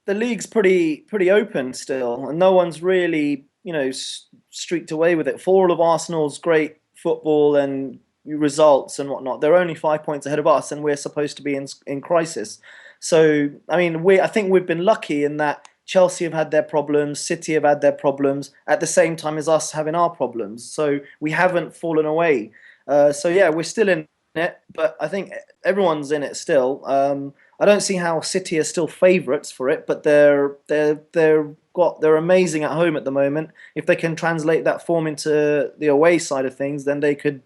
the league's pretty open still, and no one's really streaked away with it. For all of Arsenal's great football and results and whatnot, they're only 5 points ahead of us, and we're supposed to be in crisis. So I mean, I think we've been lucky in that Chelsea have had their problems, City have had their problems at the same time as us having our problems. So we haven't fallen away. So yeah, we're still in it, but I think everyone's in it still. I don't see how City are still favourites for it, but they're amazing at home at the moment. If they can translate that form into the away side of things, then they could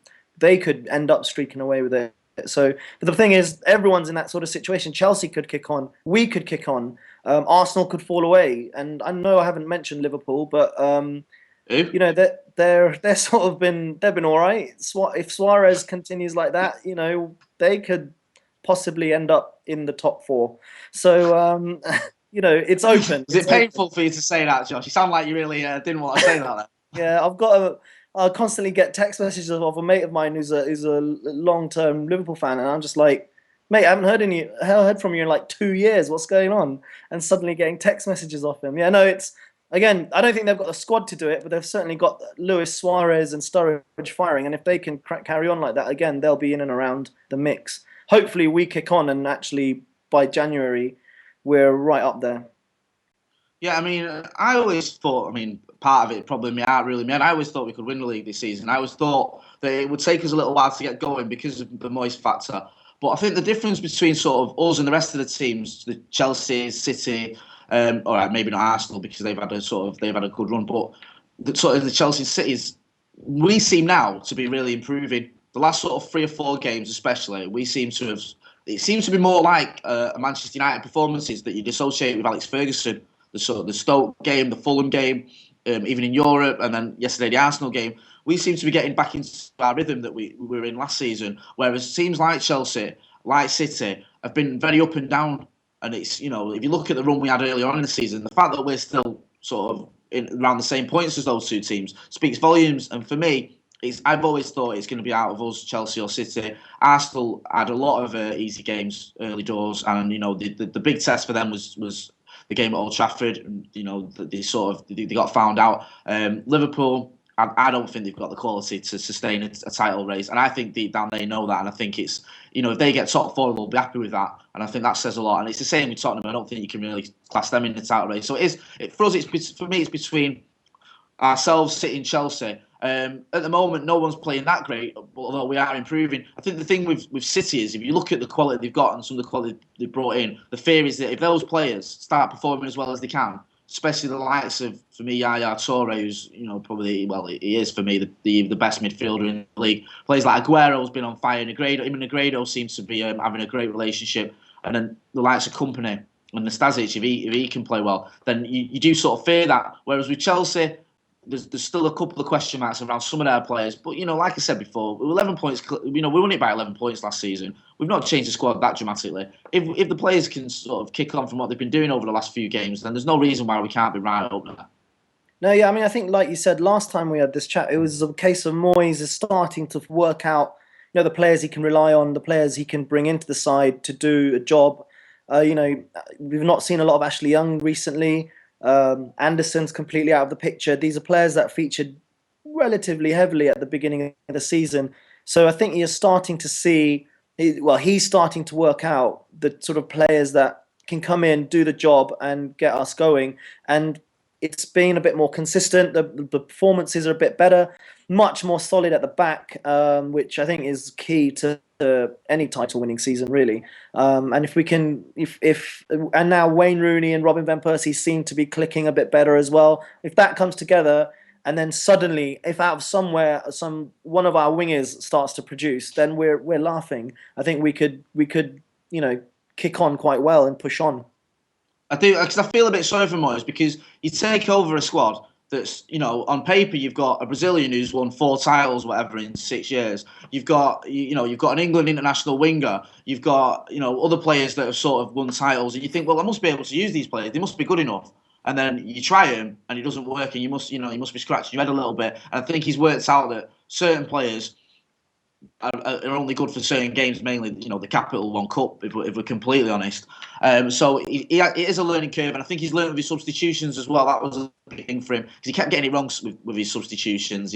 end up streaking away with it. So but the thing is, everyone's in that sort of situation. Chelsea could kick on, we could kick on, Arsenal could fall away, and I know I haven't mentioned Liverpool, but they're sort of they've been all right. If Suarez continues like that, they could possibly end up in the top four. So it's open. Is it painful for you to say that, Josh? You sound like you really didn't want to say that. Yeah, I constantly get text messages of a mate of mine who's a long-term Liverpool fan, and I'm just like, mate, I haven't heard from you in like 2 years. What's going on? And suddenly getting text messages off him. Yeah, no, it's again. I don't think they've got the squad to do it, but they've certainly got Luis Suarez and Sturridge firing. And if they can carry on like that, again, they'll be in and around the mix. Hopefully, we kick on, and actually by January, we're right up there. Yeah, I mean, I always thought, part of it probably my heart really made. I always thought we could win the league this season. I always thought that it would take us a little while to get going because of the Moyes factor. But I think the difference between sort of us and the rest of the teams, the Chelsea, City, all right, maybe not Arsenal because they've had a good run, but the Chelsea Cities, we seem now to be really improving. The last sort of 3 or 4 games, especially, it seems to be more like a Manchester United performances that you'd associate with Alex Ferguson. The Stoke game, the Fulham game, even in Europe, and then yesterday the Arsenal game, we seem to be getting back into our rhythm that we were in last season. Whereas teams like Chelsea, like City, have been very up and down. And it's if you look at the run we had earlier on in the season, the fact that we're still sort of around the same points as those two teams speaks volumes. And for me, I've always thought it's going to be out of us, Chelsea or City. Arsenal had a lot of easy games early doors, and the big test for them was the game at Old Trafford, and they got found out. Liverpool, I don't think they've got the quality to sustain a title race, and I think deep down they know that. And I think it's if they get top 4, they'll be happy with that, and I think that says a lot. And it's the same with Tottenham. I don't think you can really class them in the title race. So for us, for me, it's between ourselves, City, and Chelsea. At the moment, no one's playing that great, although we are improving. I think the thing with City is if you look at the quality they've got and some of the quality they've brought in, the fear is that if those players start performing as well as they can, especially the likes of, for me, Yaya Toure, who's probably, well, he is for me the best midfielder in the league. Players like Aguero's been on fire. Negredo seems to be having a great relationship, and then the likes of Company and Nastasic, if he can play well, then you do sort of fear that. Whereas with Chelsea, there's still a couple of question marks around some of their players. But, like I said before, 11 points, we won it by 11 points last season. We've not changed the squad that dramatically. If the players can sort of kick on from what they've been doing over the last few games, then there's no reason why we can't be right up there. No, yeah, I think like you said, last time we had this chat, it was a case of Moyes is starting to work out, the players he can rely on, the players he can bring into the side to do a job. We've not seen a lot of Ashley Young recently. Anderson's completely out of the picture. These are players that featured relatively heavily at the beginning of the season. So I think you're starting to see, he's starting to work out the sort of players that can come in, do the job and get us going. And it's been a bit more consistent. The performances are a bit better, much more solid at the back, which I think is key to any title-winning season, really. And if we can, and now Wayne Rooney and Robin van Persie seem to be clicking a bit better as well. If that comes together, and then suddenly, if out of somewhere, one of our wingers starts to produce, then we're laughing. I think we could kick on quite well and push on. I do, because I feel a bit sorry for Moyes, because you take over a squad that's, on paper you've got a Brazilian who's won 4 titles, whatever, in 6 years. You've got, you've got an England international winger. You've got, other players that have sort of won titles, and you think, well, I must be able to use these players. They must be good enough. And then you try him, and it doesn't work, and you must be scratching your head a little bit. And I think he's worked out that certain players are only good for certain games, mainly the Capital One Cup. If we're completely honest, so it is a learning curve, and I think he's learned with his substitutions as well. That was a big thing for him because he kept getting it wrong with his substitutions.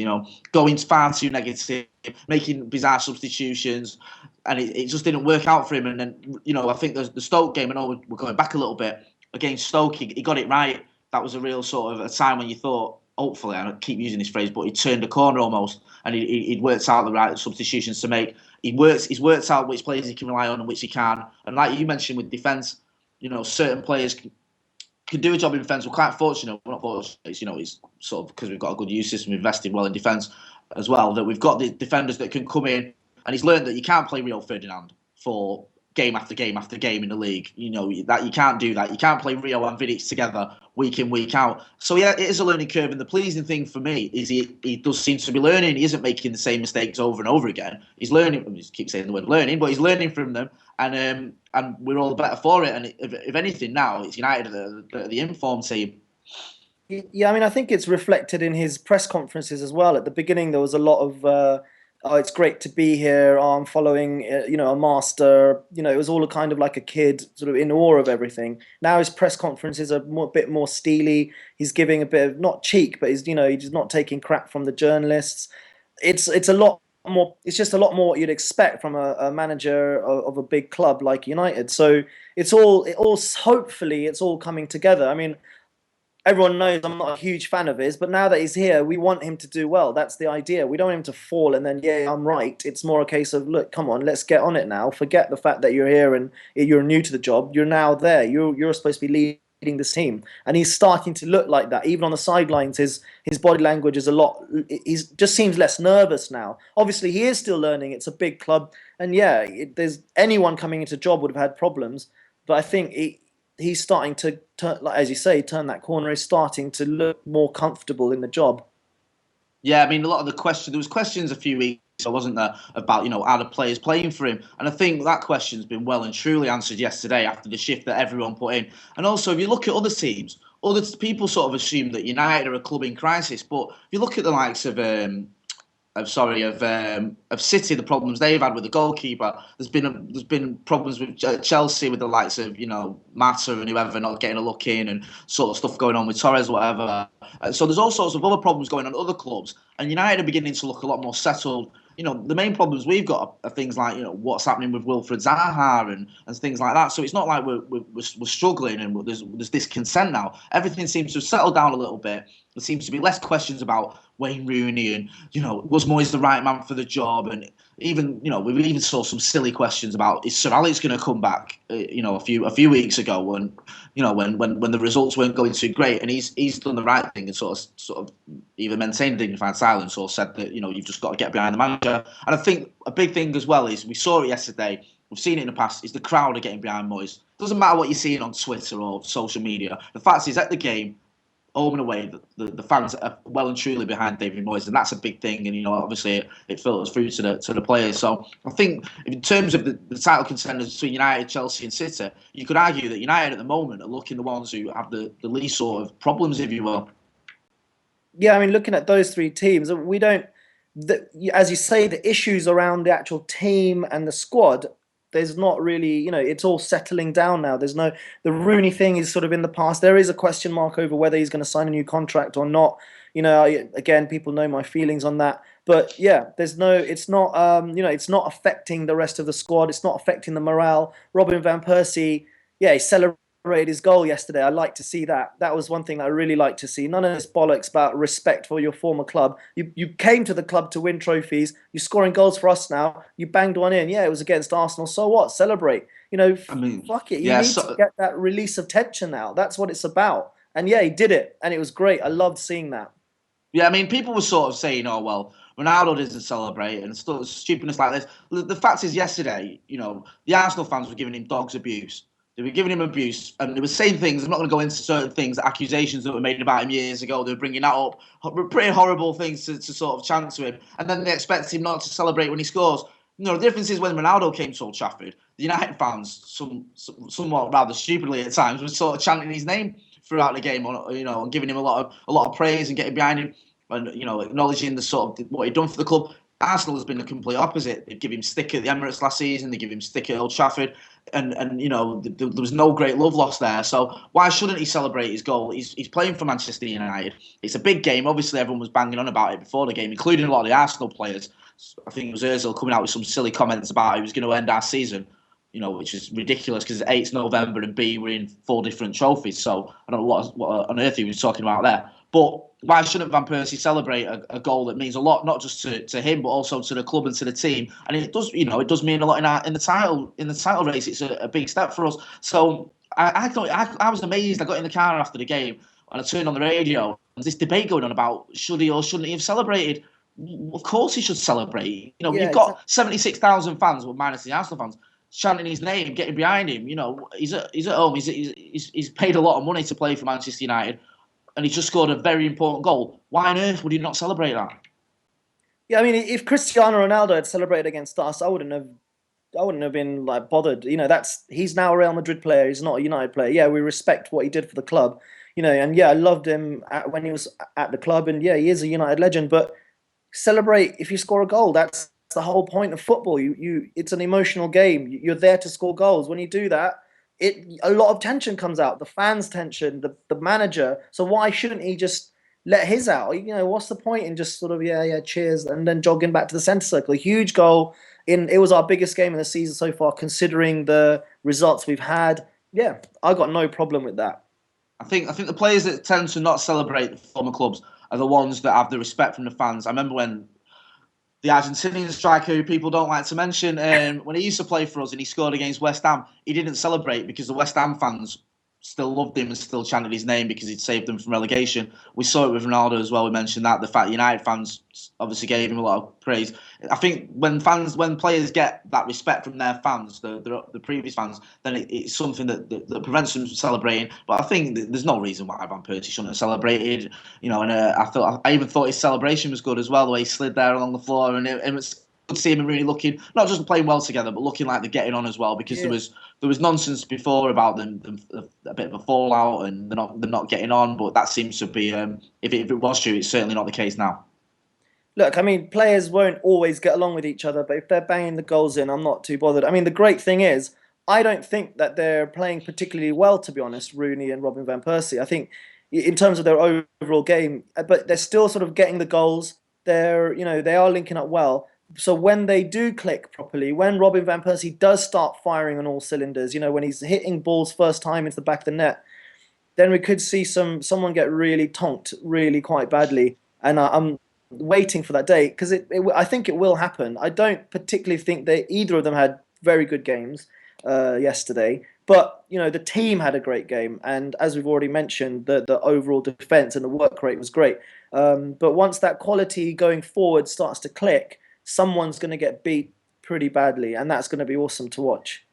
Going far too negative, making bizarre substitutions, and it just didn't work out for him. And then I think the Stoke game. I know we're going back a little bit against Stoke. He got it right. That was a real sort of a time when you thought, hopefully, I keep using this phrase, but he turned a corner almost, and he'd worked out the right substitutions to make. He's worked out which players he can rely on and which he can't. And like you mentioned with defence, certain players can do a job in defence. We're quite fortunate. We're not fortunate. It's sort of because we've got a good youth system, invested well in defence as well, that we've got the defenders that can come in. And he's learned that you can't play Rio Ferdinand for game after game after game in the league. That you can't do that. You can't play Rio and Vidic together week in, week out. So yeah, it is a learning curve. And the pleasing thing for me is he does seem to be learning. He isn't making the same mistakes over and over again. He's learning. I keep saying the word learning, but he's learning from them. And we're all the better for it. And if anything, now it's United the informed team. Yeah, I mean, I think it's reflected in his press conferences as well. At the beginning, there was a lot of oh, it's great to be here. Oh, I'm following, a master. It was all kind of like a kid, sort of in awe of everything. Now his press conferences are a bit more steely. He's giving a bit of, not cheek, but he's not taking crap from the journalists. It's a lot more. It's just a lot more you'd expect from a manager of a big club like United. So hopefully it's all coming together. I mean, everyone knows I'm not a huge fan of his, but now that he's here, we want him to do well. That's the idea. We don't want him to fall and then, yeah, I'm right. It's more a case of, look, come on, let's get on it now. Forget the fact that you're here and you're new to the job. You're now there. You're supposed to be leading this team. And he's starting to look like that. Even on the sidelines, his body language is he just seems less nervous now. Obviously, he is still learning. It's a big club. And yeah, there's anyone coming into a job would have had problems. But I think he's starting to turn, like, as you say, turn that corner. He's starting to look more comfortable in the job. Yeah, I mean, a lot of there was questions a few weeks ago, wasn't there, about, are the players playing for him? And I think that question's been well and truly answered yesterday after the shift that everyone put in. And also, if you look at other teams, other people sort of assume that United are a club in crisis. But if you look at the likes of City, the problems they've had with the goalkeeper. There's been problems with Chelsea with the likes of Mata and whoever not getting a look in, and sort of stuff going on with Torres, whatever. So there's all sorts of other problems going on at other clubs, and United are beginning to look a lot more settled. The main problems we've got are things like what's happening with Wilfred Zaha and things like that. So it's not like we're struggling and there's discontent now. Everything seems to have settled down a little bit. There seems to be less questions about Wayne Rooney and was Moyes the right man for the job, and even we even saw some silly questions about is Sir Alex going to come back a few weeks ago when the results weren't going too great, and he's done the right thing and sort of either maintained dignified silence or said that you've just got to get behind the manager. And I think a big thing as well is we saw it yesterday. We've seen it in the past. Is the crowd are getting behind Moyes. Doesn't matter what you're seeing on Twitter or social media. The fact is, at the game, home and away, the fans are well and truly behind David Moyes, and that's a big thing. And obviously, it filters through to the players. So I think in terms of the title contenders between United, Chelsea, and City, you could argue that United at the moment are looking the ones who have the least sort of problems, if you will. Yeah, I mean, looking at those three teams, we don't. As you say, the issues around the actual team and the squad, there's not really, it's all settling down now. The Rooney thing is sort of in the past. There is a question mark over whether he's going to sign a new contract or not. Again, people know my feelings on that. But yeah, it's not affecting the rest of the squad. It's not affecting the morale. Robin van Persie, yeah, he celebrated his goal yesterday. I like to see that. That was one thing I really like to see. None of this bollocks about respect for your former club. You came to the club to win trophies. You're scoring goals for us now. You banged one in. Yeah, it was against Arsenal. So what? Celebrate. Fuck it. You need to get that release of tension now. That's what it's about. And yeah, he did it. And it was great. I loved seeing that. Yeah, I mean, people were sort of saying, oh, well, Ronaldo doesn't celebrate and stuff, stupidness like this. The fact is, yesterday, the Arsenal fans were giving him dog's abuse. They were giving him abuse, and they were saying things. I'm not going to go into certain things, accusations that were made about him years ago. They were bringing that up, pretty horrible things to sort of chant to him. And then they expect him not to celebrate when he scores. The difference is when Ronaldo came to Old Trafford, the United fans, somewhat rather stupidly at times, were sort of chanting his name throughout the game, and giving him a lot of praise and getting behind him, and acknowledging the sort of what he'd done for the club. Arsenal has been the complete opposite. They give him stick at the Emirates last season. They give him stick at Old Trafford, and you know there was no great love lost there. So why shouldn't he celebrate his goal? He's playing for Manchester United. It's a big game. Obviously, everyone was banging on about it before the game, including a lot of the Arsenal players. I think it was Özil coming out with some silly comments about he was going to end our season. You know, which is ridiculous because A, it's November, and B, we're in 4 different trophies. So I don't know what on earth he was talking about there. But why shouldn't Van Persie celebrate a goal that means a lot, not just to him, but also to the club and to the team? And it does, you know, it does mean a lot in the title race. It's a big step for us. So I was amazed. I got in the car after the game and I turned on the radio. And there's this debate going on about should he or shouldn't he have celebrated. Of course he should celebrate. You know, you've got 76,000 fans, well, minus the Arsenal fans, chanting his name, getting behind him. You know, he's at home. He's paid a lot of money to play for Manchester United, and he's just scored a very important goal. Why on earth would he not celebrate that? Yeah, I mean, if Cristiano Ronaldo had celebrated against us, I wouldn't have been like bothered. You know, he's now a Real Madrid player. He's not a United player. Yeah, we respect what he did for the club. You know, and yeah, I loved him when he was at the club, and yeah, he is a United legend. But celebrate if you score a goal. That's the whole point of football. It's an emotional game. You're there to score goals. When you do that, a lot of tension comes out. The fans' tension, the manager. So why shouldn't he just let his out? You know, what's the point in just sort of cheers and then jogging back to the centre circle? A huge goal. It was our biggest game of the season so far, considering the results we've had. Yeah, I got no problem with that. I think the players that tend to not celebrate the former clubs are the ones that have the respect from the fans. I remember when the Argentinian striker, who people don't like to mention, when he used to play for us and he scored against West Ham, he didn't celebrate because the West Ham fans still loved him and still chanted his name because he'd saved them from relegation. We saw it with Ronaldo as well. We mentioned that. The fact United fans obviously gave him a lot of praise. I think when players get that respect from their fans, the previous fans, then it's something that prevents them from celebrating. But I think there's no reason why Van Persie shouldn't have celebrated. You know, and I even thought his celebration was good as well, the way he slid there along the floor, and it was good to see him really looking, not just playing well together, but looking like they're getting on as well. Because there was nonsense before about them a bit of a fallout and they're not getting on. But that seems to be if it was true, it's certainly not the case now. Look, I mean, players won't always get along with each other, but if they're banging the goals in, I'm not too bothered. I mean, the great thing is, I don't think that they're playing particularly well, to be honest, Rooney and Robin Van Persie. I think in terms of their overall game, but they're still sort of getting the goals. They are linking up well. So when they do click properly, when Robin Van Persie does start firing on all cylinders, you know, when he's hitting balls first time into the back of the net, then we could see someone get really tonked really quite badly. And I'm waiting for that day because I think it will happen. I don't particularly think that either of them had very good games yesterday, but you know the team had a great game, and as we've already mentioned, the overall defense and the work rate was great. But once that quality going forward starts to click, someone's going to get beat pretty badly, and that's going to be awesome to watch.